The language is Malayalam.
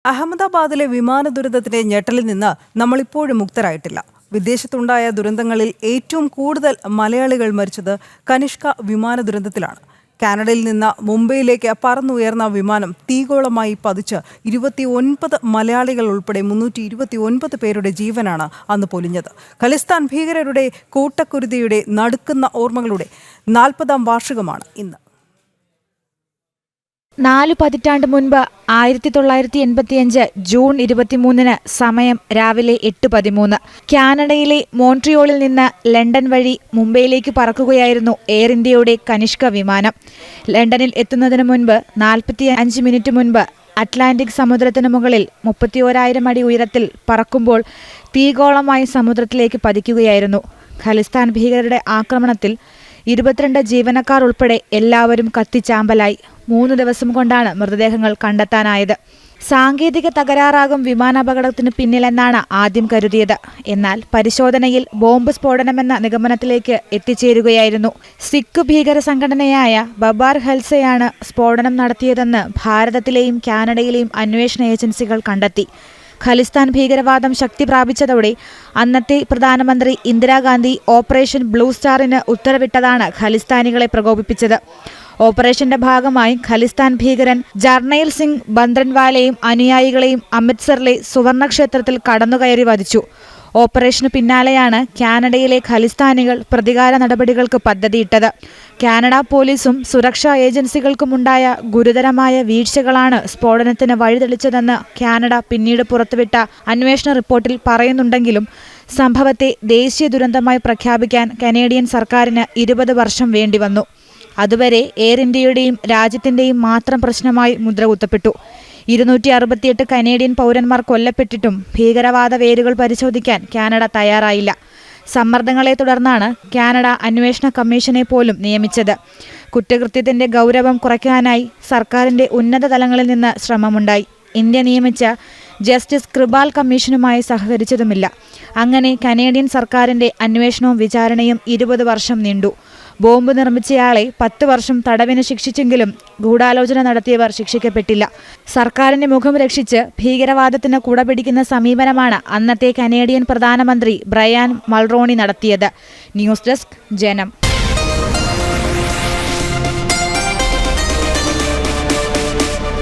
അഹമ്മദാബാദിലെ വിമാന ദുരന്തത്തിന്റെ ഞെട്ടലിൽ നിന്ന് നമ്മളിപ്പോഴും മുക്തരായിട്ടില്ല. വിദേശത്തുണ്ടായ ദുരന്തങ്ങളിൽ ഏറ്റവും കൂടുതൽ മലയാളികൾ മരിച്ചത് കനിഷ്ക വിമാന ദുരന്തത്തിലാണ്. കാനഡയിൽ നിന്ന് മുംബൈയിലേക്ക് പറന്നുയർന്ന വിമാനം തീഗോളമായി പതിച്ച് 29 മലയാളികൾ ഉൾപ്പെടെ 329 പേരുടെ ജീവനാണ് അന്ന് പൊലിഞ്ഞത്. ഖലിസ്ഥാൻ ഭീകരരുടെ കൂട്ടക്കുരുതിയുടെ നടുക്കുന്ന ഓർമ്മകളുടെ 40ാം വാർഷികമാണ് ഇന്ന്. 4 പതിറ്റാണ്ട് മുൻപ് 1985 ജൂൺ 23 സമയം രാവിലെ 8:13 കാനഡയിലെ മോൺട്രിയോളിൽ നിന്ന് ലണ്ടൻ വഴി മുംബൈയിലേക്ക് പറക്കുകയായിരുന്നു എയർ ഇന്ത്യയുടെ കനിഷ്ക വിമാനം. ലണ്ടനിൽ എത്തുന്നതിന് മുൻപ് 45 മിനിറ്റ് മുൻപ് അറ്റ്ലാന്റിക് സമുദ്രത്തിന് മുകളിൽ 31,000 അടി ഉയരത്തിൽ പറക്കുമ്പോൾ തീഗോളമായി സമുദ്രത്തിലേക്ക് പതിക്കുകയായിരുന്നു. ഖലിസ്ഥാൻ ഭീകരരുടെ ആക്രമണത്തിൽ 22 ജീവനക്കാർ ഉൾപ്പെടെ എല്ലാവരും കത്തിച്ചാമ്പലായി. 3 ദിവസം കൊണ്ടാണ് മൃതദേഹങ്ങൾ കണ്ടെത്താനായത്. സാങ്കേതിക തകരാറാകും വിമാനാപകടത്തിന് പിന്നിലെന്നാണ് ആദ്യം കരുതിയത്. എന്നാൽ പരിശോധനയിൽ ബോംബ് സ്ഫോടനമെന്ന നിഗമനത്തിലേക്ക് എത്തിച്ചേരുകയായിരുന്നു. സിഖ് ഭീകര സംഘടനയായ ബബാർ ഖൽസയാണ് സ്ഫോടനം നടത്തിയതെന്ന് ഭാരതത്തിലെയും കാനഡയിലെയും അന്വേഷണ ഏജൻസികൾ കണ്ടെത്തി. ഖലിസ്ഥാൻ ഭീകരവാദം ശക്തി പ്രാപിച്ചതോടെ അന്നത്തെ പ്രധാനമന്ത്രി ഇന്ദിരാഗാന്ധി ഓപ്പറേഷൻ ബ്ലൂ സ്റ്റാറിന് ഉത്തരവിട്ടതാണ് ഖലിസ്ഥാനികളെ പ്രകോപിപ്പിച്ചത്. ഓപ്പറേഷന്റെ ഭാഗമായി ഖലിസ്ഥാൻ ഭീകരൻ ജർണയിൽ സിംഗ് ഭന്ദ്രൻവാലയും അനുയായികളെയും അമൃത്സറിലെ സുവർണ ക്ഷേത്രത്തിൽ കടന്നുകയറി വധിച്ചു. ഓപ്പറേഷന് പിന്നാലെയാണ് കാനഡയിലെ ഖലിസ്ഥാനികൾ പ്രതികാര നടപടികൾക്ക് പദ്ധതിയിട്ടത്. കാനഡ പോലീസും സുരക്ഷാ ഏജൻസികൾക്കുമുണ്ടായ ഗുരുതരമായ വീഴ്ചകളാണ് സ്ഫോടനത്തിന് വഴിതെളിച്ചതെന്ന് കാനഡ പിന്നീട് പുറത്തുവിട്ട അന്വേഷണ റിപ്പോർട്ടിൽ പറയുന്നുണ്ടെങ്കിലും സംഭവത്തെ ദേശീയ ദുരന്തമായി പ്രഖ്യാപിക്കാൻ കനേഡിയൻ സർക്കാരിന് 20 വർഷം വേണ്ടിവന്നു. അതുവരെ എയർ ഇന്ത്യയുടെയും രാജ്യത്തിന്റെയും മാത്രം പ്രശ്നമായി മുദ്രകുത്തപ്പെട്ടു. 268 കനേഡിയൻ പൗരന്മാർ കൊല്ലപ്പെട്ടിട്ടും ഭീകരവാദ വേരുകൾ പരിശോധിക്കാൻ കാനഡ തയ്യാറായില്ല. സമ്മർദ്ദങ്ങളെ തുടർന്നാണ് കാനഡ അന്വേഷണ കമ്മീഷനെ പോലും നിയമിച്ചത്. കുറ്റകൃത്യത്തിന്റെ ഗൗരവം കുറയ്ക്കാനായി സർക്കാരിന്റെ ഉന്നത തലങ്ങളിൽ നിന്ന് ശ്രമമുണ്ടായി. ഇന്ത്യ നിയമിച്ച ജസ്റ്റിസ് കൃപാൽ കമ്മീഷനുമായി സഹകരിച്ചതുമില്ല. അങ്ങനെ കനേഡിയൻ സർക്കാരിന്റെ അന്വേഷണവും വിചാരണയും 20 വർഷം നീണ്ടു. ബോംബ് നിർമ്മിച്ചയാളെ 10 വർഷം തടവിന് ശിക്ഷിച്ചെങ്കിലും ഗൂഢാലോചന നടത്തിയവർ ശിക്ഷിക്കപ്പെട്ടില്ല. സർക്കാരിന്റെ മുഖം രക്ഷിച്ച് ഭീകരവാദത്തിന് കുടപിടിക്കുന്ന സമീപനമാണ് അന്നത്തെ കനേഡിയൻ പ്രധാനമന്ത്രി ബ്രയാൻ മൾറോണി നടത്തിയത്. ന്യൂസ് ഡെസ്ക് ജനം.